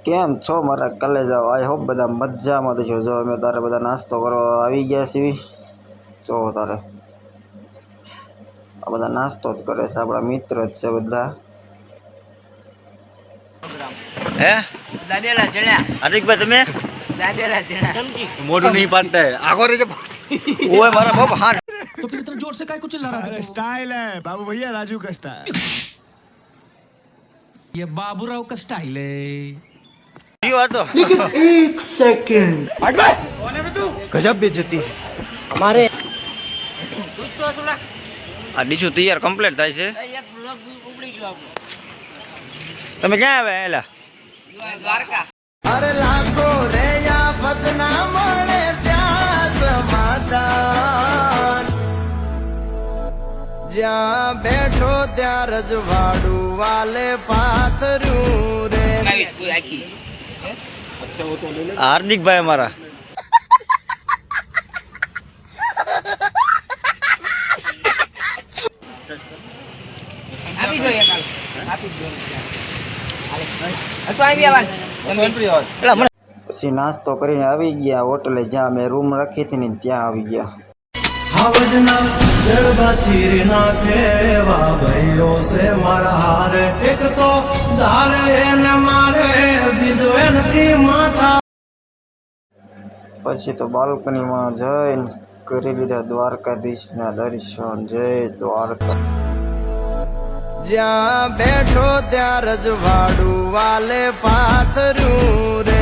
કેમ છો મારા કલેજાઓ? આઈ હોપ બધા મજામાં છો. જો અમે તારે બધા નાસ્તો કરવા આવી ગયા છીએ. જો તારે આ બધા નાસ્તો જ કરે છે, આપણા મિત્ર જ છે બધા. હે દાદેલા જણ્યા હાર્દિકભાઈ તમે દાદેલા જણ્યા મોઢું નહીં પાડતા આખો રે ઓય મારા બાપ હાથ तो फिर इतना जोर से काय को चिल्ला रहा है? स्टाइल है बाबू भैया, राजू का स्टाइल। ये बाबूराव का स्टाइल है। यो तो लेकिन एक सेकंड गजब बेइज्जती हमारे આ ડીશું તૈયાર કમ્પ્લીટ થાય છે. તમે ક્યાં આવ્યા એલા? દ્વારકા. अरे लाखो रे या बदना મળે ત્યાં સમાધાન, જ્યાં બેઠો ત્યાં રજવાડું વાલે પાથર્યું રે. હાર્દિકભાઈ અમારા આપી દો એક આપી દો તો આવી આવાજ પછી નાસ્તો કરીને આવી ગયા હોટલે, જ્યાં અમે રૂમ રાખી હતી ને ત્યાં આવી ગયા. હાવજના જડબા ચીરી નાખે વા ભાઈઓ સે મારા હારે, એક તો ધારે એને મારે બીજો એનથી માથા. પછી તો બાલ્કનીમાં જઈને કરી લીધા દ્વારકાધીશના દર્શન. જય દ્વારકા. જ્યાં બેઠો ત્યાં રજવાડું વાલે પાથર્યું રે.